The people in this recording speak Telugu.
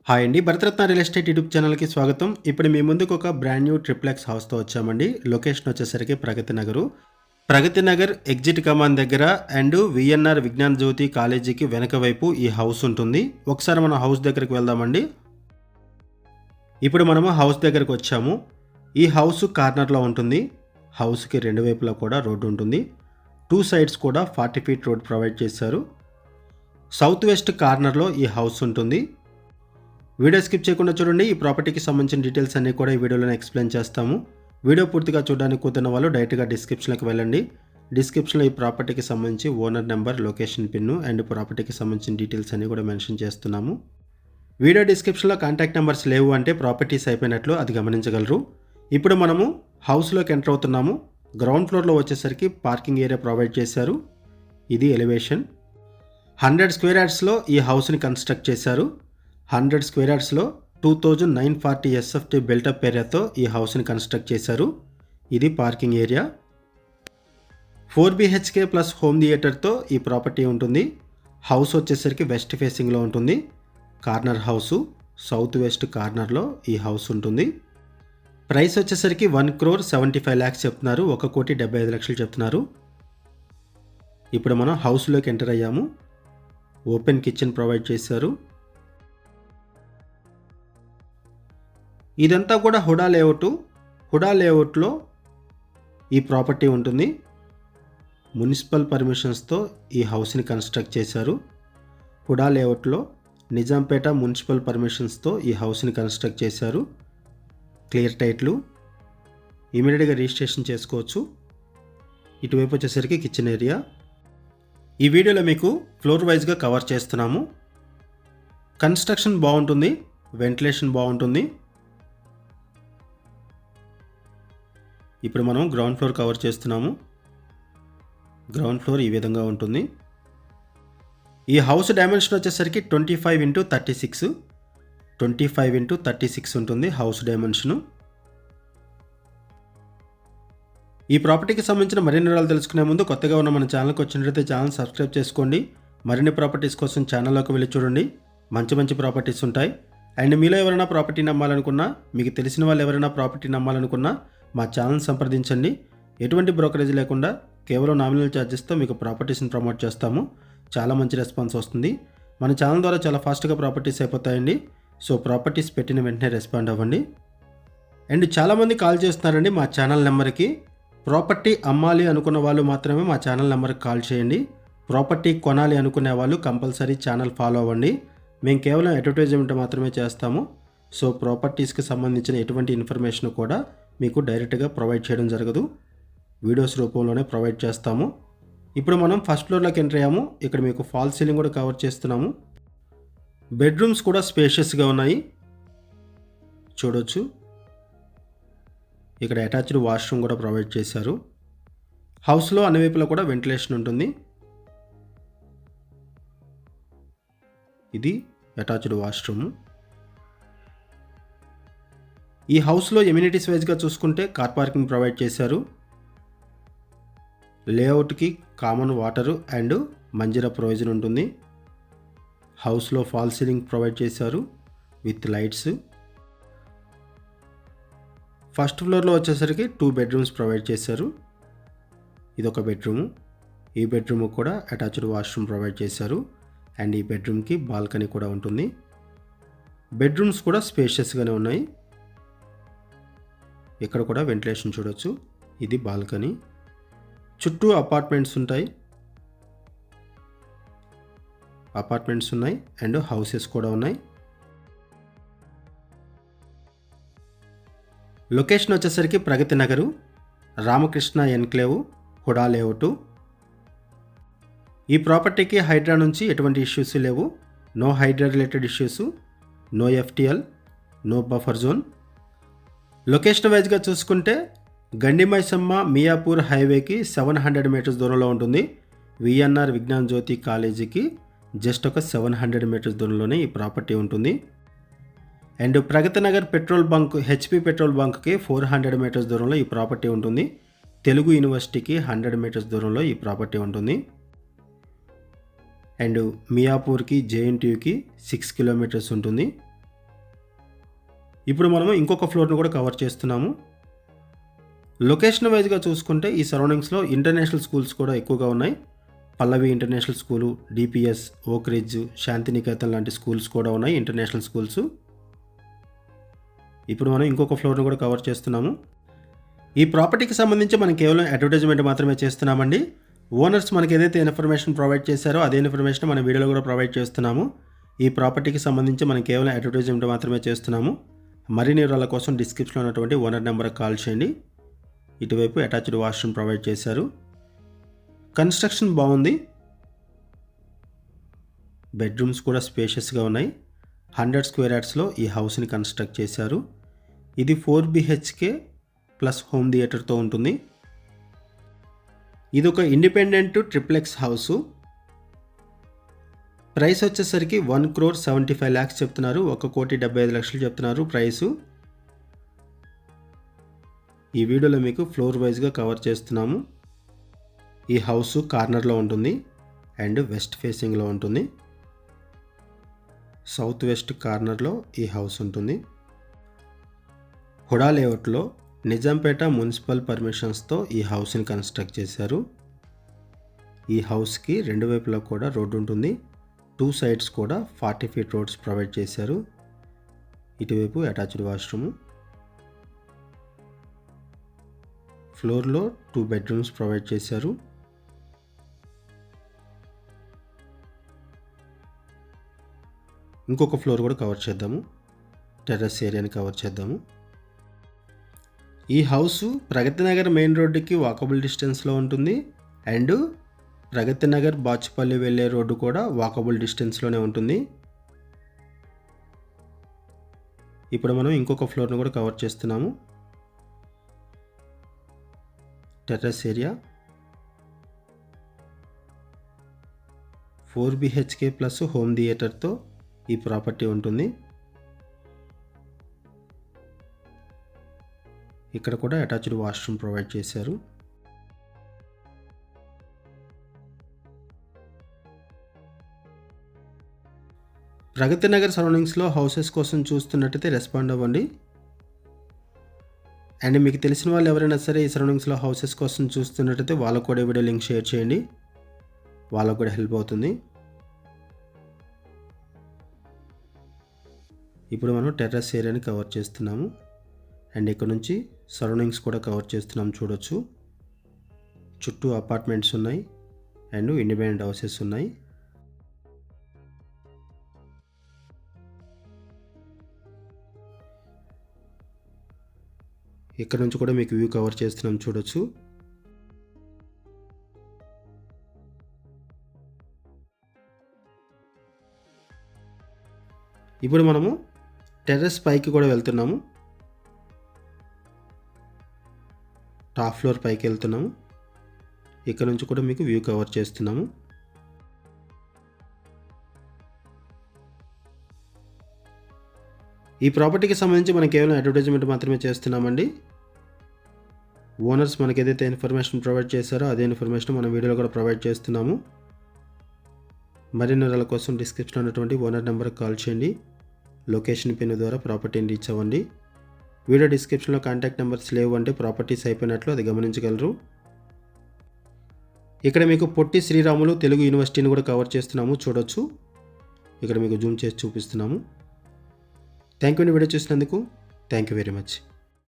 హాయ్ అండి. భరతరత్న రియల్ ఎస్టేట్ యూట్యూబ్ ఛానల్‌కి స్వాగతం. ఇప్పుడు మీ ముందుకు ఒక బ్రాండ్ న్యూ ట్రిప్లెక్స్ హౌస్‌తో వచ్చామండి. లొకేషన్ వచ్చేసరికి ప్రగతి నగరు. ప్రగతి నగర్ ఎగ్జిట్ కమాన్ దగ్గర అండ్ వీఎన్ఆర్ విజ్ఞాన్ జ్యోతి కాలేజీకి వెనక వైపు ఈ హౌస్ ఉంటుంది. ఒకసారి మనం హౌస్ దగ్గరికి వెళ్దామండి. ఇప్పుడు మనము హౌస్ దగ్గరకు వచ్చాము. ఈ హౌస్ కార్నర్‌లో ఉంటుంది. హౌస్‌కి రెండు వైపులా కూడా రోడ్డు ఉంటుంది. 2 సైడ్స్ కూడా 40 ఫీట్ రోడ్ ప్రొవైడ్ చేశారు. సౌత్ వెస్ట్ కార్నర్‌లో ఈ హౌస్ ఉంటుంది. వీడియో స్కిప్ చేయకుండా చూడండి. ఈ ప్రాపర్టీకి సంబంధించిన డీటెయిల్స్ అన్నీ కూడా ఈ వీడియోలోనే ఎక్స్ప్లెయిన్ చేస్తాము. వీడియో పూర్తిగా చూడడానికి కుదిరిన వాళ్ళు డైరెక్ట్గా డిస్క్రిప్షన్లోకి వెళ్ళండి. డిస్క్రిప్షన్లో ఈ ప్రాపర్టీకి సంబంధించి owner number, location pin and ప్రాపర్టీకి సంబంధించిన డీటెయిల్స్ అన్నీ కూడా మెన్షన్ చేస్తున్నాము. వీడియో డిస్క్రిప్షన్లో కాంటాక్ట్ నెంబర్స్ లేవు అంటే ప్రాపర్టీస్ అయిపోయినట్లు అది గమనించగలరు. ఇప్పుడు మనము హౌస్లోకి ఎంటర్ అవుతున్నాము. గ్రౌండ్ ఫ్లోర్లో వచ్చేసరికి పార్కింగ్ ఏరియా ప్రొవైడ్ చేశారు. ఇది ఎలివేషన్. 100 స్క్వేర్ యార్డ్స్లో ఈ హౌస్ని కన్స్ట్రక్ట్ చేశారు. 100 స్క్వేర్ యార్డ్స్లో 2940 ఎస్ఎఫ్టీ బిల్టప్ ఏరియాతో ఈ హౌస్ని కన్స్ట్రక్ట్ చేశారు. ఇది parking area. 4 BHK plus home థియేటర్తో ఈ ప్రాపర్టీ ఉంటుంది. హౌస్ వచ్చేసరికి వెస్ట్ ఫేసింగ్లో ఉంటుంది. కార్నర్ హౌసు, సౌత్ వెస్ట్ కార్నర్లో ఈ హౌస్ ఉంటుంది. ప్రైస్ వచ్చేసరికి 1,75,00,000 చెప్తున్నారు. 1,75,00,000 చెప్తున్నారు. ఇప్పుడు మనం హౌస్లోకి ఎంటర్ అయ్యాము. ఓపెన్ కిచెన్ ప్రొవైడ్ చేశారు. ఇదంతా కూడా హుడా లేఅవుట్. హుడా లేఅవుట్లో ఈ ప్రాపర్టీ ఉంటుంది. మున్సిపల్ పర్మిషన్స్తో ఈ హౌస్ని కన్స్ట్రక్ట్ చేశారు. హుడా లేఅవుట్లో నిజాంపేట మున్సిపల్ పర్మిషన్స్తో ఈ హౌస్ని కన్స్ట్రక్ట్ చేశారు. క్లియర్ టైట్లు, ఇమీడియట్గా రిజిస్ట్రేషన్ చేసుకోవచ్చు. ఇటువైపు వచ్చేసరికి కిచెన్ ఏరియా. ఈ వీడియోలో మీకు ఫ్లోర్ వైజ్గా కవర్ చేస్తున్నాము. కన్స్ట్రక్షన్ బాగుంటుంది, వెంటిలేషన్ బాగుంటుంది. ఇప్పుడు మనం గ్రౌండ్ ఫ్లోర్ కవర్ చేస్తున్నాము. గ్రౌండ్ ఫ్లోర్ ఈ విధంగా ఉంటుంది. ఈ హౌస్ డైమెన్షన్ వచ్చేసరికి 25x36 25x36 ఉంటుంది హౌస్ డైమెన్షను. ఈ ప్రాపర్టీకి సంబంధించిన మరిన్ని వివరాలు తెలుసుకునే ముందు కొత్తగా ఉన్న మన ఛానల్కి వచ్చినట్లయితే ఛానల్ సబ్స్క్రైబ్ చేసుకోండి. మరిన్ని ప్రాపర్టీస్ కోసం ఛానల్లోకి వెళ్ళి చూడండి. మంచి మంచి ప్రాపర్టీస్ ఉంటాయి. అండ్ మీలో ఎవరైనా ప్రాపర్టీ నమ్మాలనుకున్నా, మీకు తెలిసిన వాళ్ళు ఎవరైనా ప్రాపర్టీ నమ్మాలనుకున్నా మా ఛానల్ సంప్రదించండి. ఎటువంటి బ్రోకరేజ్ లేకుండా కేవలం నామినల్ ఛార్జెస్తో మీకు ప్రాపర్టీస్ని ప్రమోట్ చేస్తాము. చాలా మంచి రెస్పాన్స్ వస్తుంది. మన ఛానల్ ద్వారా చాలా ఫాస్ట్గా ప్రాపర్టీస్ అయిపోతాయండి. సో ప్రాపర్టీస్ పెట్టిన వెంటనే రెస్పాండ్ అవ్వండి. అండ్ చాలామంది కాల్ చేస్తున్నారండి మా ఛానల్ నెంబర్కి. ప్రాపర్టీ అమ్మాలి అనుకున్న వాళ్ళు మాత్రమే మా ఛానల్ నెంబర్కి కాల్ చేయండి. ప్రాపర్టీ కొనాలి అనుకునే వాళ్ళు కంపల్సరీ ఛానల్ ఫాలో అవ్వండి. మేము కేవలం అడ్వర్టైజ్మెంట్ మాత్రమే చేస్తాము. సో ప్రాపర్టీస్కి సంబంధించిన ఎటువంటి ఇన్ఫర్మేషన్ కూడా మీకు డైరెక్ట్గా ప్రొవైడ్ చేయడం జరగదు. వీడియోస్ రూపంలోనే ప్రొవైడ్ చేస్తాము. ఇప్పుడు మనం ఫస్ట్ ఫ్లోర్లోకి ఎంటర్ అయ్యాము. ఇక్కడ మీకు ఫాల్ సీలింగ్ కూడా కవర్ చేస్తున్నాము. బెడ్రూమ్స్ కూడా స్పేషియస్గా ఉన్నాయి, చూడొచ్చు. ఇక్కడ అటాచ్డ్ వాష్రూమ్ కూడా ప్రొవైడ్ చేశారు. హౌస్లో అన్ని వైపులా కూడా వెంటిలేషన్ ఉంటుంది. ఇది అటాచ్డ్ వాష్రూమ్. ఈ హౌస్లో ఎమ్యూనిటీస్ వైజ్గా చూసుకుంటే కార్ పార్కింగ్ ప్రొవైడ్ చేశారు. లేఅవుట్కి common water and Manjira provision ఉంటుంది. హౌస్లో ఫాల్ సీలింగ్ ప్రొవైడ్ చేశారు విత్ లైట్స్. ఫస్ట్ ఫ్లోర్లో వచ్చేసరికి 2 బెడ్రూమ్స్ ప్రొవైడ్ చేశారు. ఇదొక బెడ్రూము. ఈ బెడ్రూమ్ కూడా అటాచ్డ్ వాష్రూమ్ ప్రొవైడ్ చేశారు. అండ్ ఈ బెడ్రూమ్కి బాల్కనీ కూడా ఉంటుంది. బెడ్రూమ్స్ కూడా స్పేషియస్గానే ఉన్నాయి. ఇక్కడ కూడా వెంటిలేషన్ చూడొచ్చు. ఇది బాల్కనీ. చుట్టూ అపార్ట్మెంట్స్ ఉంటాయి. అపార్ట్మెంట్స్ ఉన్నాయి అండ్ హౌసెస్ కూడా ఉన్నాయి. లొకేషన్ వచ్చేసరికి ప్రగతి నగరు, రామకృష్ణ ఎన్క్లేవ్, హుడా లేఅవుట్. ఈ ప్రాపర్టీకి హైడ్రా నుంచి ఎటువంటి ఇష్యూస్ లేవు. No HYDRAA related issues, no FTL, no buffer zone. Location వైజ్గా చూసుకుంటే గండిమైసమ్మ మియాపూర్ హైవేకి 700 మీటర్స్ దూరంలో ఉంటుంది. వీఎన్ఆర్ విజ్ఞాన్ జ్యోతి కాలేజీకి జస్ట్ ఒక 700 మీటర్స్ దూరంలోనే ఈ ప్రాపర్టీ ఉంటుంది. And Pragathi Nagar petrol bunk, HP petrol బంక్కి 400 మీటర్స్ దూరంలో ఈ ప్రాపర్టీ ఉంటుంది. తెలుగు యూనివర్సిటీకి 100 మీటర్స్ దూరంలో ఈ ప్రాపర్టీ ఉంటుంది. అండ్ మియాపూర్కి JNTUకి 6 కిలోమీటర్స్ ఉంటుంది. ఇప్పుడు మనము ఇంకొక ఫ్లోర్‌ని కూడా కవర్ చేస్తున్నాము. లొకేషన్ వైస్‌గా చూసుకుంటే ఈ సరౌండింగ్స్‌లో ఇంటర్నేషనల్ స్కూల్స్ కూడా ఎక్కువగా ఉన్నాయి. పల్లవి ఇంటర్నేషనల్ స్కూలు, డిపిఎస్, ఓక్ రిడ్జ్, శాంతినికేతన్ లాంటి స్కూల్స్ కూడా ఉన్నాయి ఇంటర్నేషనల్ స్కూల్స్. ఇప్పుడు మనం ఇంకొక ఫ్లోర్‌ని కూడా కవర్ చేస్తున్నాము. ఈ ప్రాపర్టీకి సంబంధించి మనం కేవలం అడ్వర్టైజ్మెంట్ మాత్రమే చేస్తున్నామండి. ఓనర్స్ మనకి ఏదైతే ఇన్ఫర్మేషన్ ప్రొవైడ్ చేశారో అదే ఇన్ఫర్మేషన్ మన వీడియోలో కూడా ప్రొవైడ్ చేస్తున్నాము. ఈ ప్రాపర్టీకి సంబంధించి మనం కేవలం అడ్వర్టైజ్మెంట్ మాత్రమే చేస్తున్నాము. మరిన్ని వివరాల కోసం డిస్క్రిప్షన్లో ఉన్నటువంటి ఓనర్ నెంబర్కి కాల్ చేయండి. ఇటువైపు అటాచ్డ్ వాష్రూమ్ ప్రొవైడ్ చేశారు. కన్స్ట్రక్షన్ బాగుంది. బెడ్రూమ్స్ కూడా స్పేషియస్గా ఉన్నాయి. 100 స్క్వేర్ యార్డ్స్లో ఈ హౌస్ని కన్స్ట్రక్ట్ చేశారు. ఇది 4 BHK ప్లస్ హోమ్ థియేటర్తో ఉంటుంది. ఇది ఒక ఇండిపెండెంట్ ట్రిప్లెక్స్ హౌసు. ప్రైస్ వచ్చేసరికి 1,75 lakhs చెప్తున్నారు. 1,75,00,000 చెప్తున్నారు ప్రైసు. ఈ వీడియోలో మీకు ఫ్లోర్ వైజ్గా కవర్ చేస్తున్నాము. ఈ హౌస్ కార్నర్లో ఉంటుంది అండ్ వెస్ట్ ఫేసింగ్లో ఉంటుంది. సౌత్ వెస్ట్ కార్నర్లో ఈ హౌస్ ఉంటుంది. హుడా లేఅవుట్లో నిజాంపేట మున్సిపల్ పర్మిషన్స్తో ఈ హౌస్ని కన్స్ట్రక్ట్ చేశారు. ఈ హౌస్కి రెండు వైపులా కూడా రోడ్డు ఉంటుంది. 2 sides కూడా 40 feet రోడ్స్ ప్రొవైడ్ చేశారు. ఇటువైపు అటాచ్డ్ వాష్రూము. ఫ్లోర్లో 2 bedrooms ప్రొవైడ్ చేశారు. ఇంకొక ఫ్లోర్ కూడా కవర్ చేద్దాము. టెర్రస్ ఏరియాని కవర్ చేద్దాము. ఈ హౌసు ప్రగతి నగర్ మెయిన్ రోడ్డుకి వాకబుల్ డిస్టెన్స్లో ఉంటుంది అండ్ ప్రగతి నగర్ బాచుపల్లి వెళ్ళే రోడ్డు కూడా వాకబుల్ డిస్టెన్స్లోనే ఉంటుంది. ఇప్పుడు మనం ఇంకొక ఫ్లోర్ను కూడా కవర్ చేస్తున్నాము. Terrace area 4 BHK plus home థియేటర్తో ఈ ప్రాపర్టీ ఉంటుంది. ఇక్కడ కూడా అటాచ్డ్ వాష్రూమ్ ప్రొవైడ్ చేశారు. ప్రగతి నగర్ సరౌండింగ్స్లో హౌసెస్ కోసం చూస్తున్నట్టయితే రెస్పాండ్ అవ్వండి. అండ్ మీకు తెలిసిన వాళ్ళు ఎవరైనా సరే ఈ సరౌండింగ్స్లో హౌసెస్ కోసం చూస్తున్నట్టయితే వాళ్ళకు కూడా వీడియో లింక్ షేర్ చేయండి. వాళ్ళకు కూడా హెల్ప్ అవుతుంది. ఇప్పుడు మనం టెర్రస్ ఏరియాని కవర్ చేస్తున్నాము అండ్ ఇక్కడ నుంచి సరౌండింగ్స్ కూడా కవర్ చేస్తున్నాం. చూడొచ్చు చుట్టూ అపార్ట్మెంట్స్ ఉన్నాయి అండ్ ఇండిపెండెంట్ హౌసెస్ ఉన్నాయి. ఇక్కడ నుంచి కూడా మీకు వ్యూ కవర్ చేస్తున్నాం. చూడొచ్చు ఇప్పుడు మనము టెర్రస్ పైకి కూడా వెళ్తున్నాము. టాప్ ఫ్లోర్ పైకి వెళ్తున్నాము. ఇక్కడ నుంచి కూడా మీకు వ్యూ కవర్ చేస్తున్నాము. ఈ ప్రాపర్టీకి సంబంధించి మనం కేవలం అడ్వర్టైజ్మెంట్ మాత్రమే చేస్తున్నామండి. ఓనర్స్ మనకి ఏదైతే ఇన్ఫర్మేషన్ ప్రొవైడ్ చేశారో అదే ఇన్ఫర్మేషన్ మనం వీడియోలో కూడా ప్రొవైడ్ చేస్తున్నాము. మరిన్ని వివరాల కోసం డిస్క్రిప్షన్లో ఉన్నటువంటి ఓనర్ నెంబర్కి కాల్ చేయండి. లొకేషన్ పిన్ ద్వారా ప్రాపర్టీని రీచ్ అవ్వండి. వీడియో డిస్క్రిప్షన్లో కాంటాక్ట్ నెంబర్స్ లేవు అంటే ప్రాపర్టీస్ అయిపోయినట్లు అది గమనించగలరు. ఇక్కడ మీకు పొట్టి శ్రీరాములు తెలుగు యూనివర్సిటీని కూడా కవర్ చేస్తున్నాము. చూడొచ్చు ఇక్కడ మీకు జూమ్ చేసి చూపిస్తున్నాము. థ్యాంక్ యూ అండి వీడియో చూసినందుకు. Thank you very much.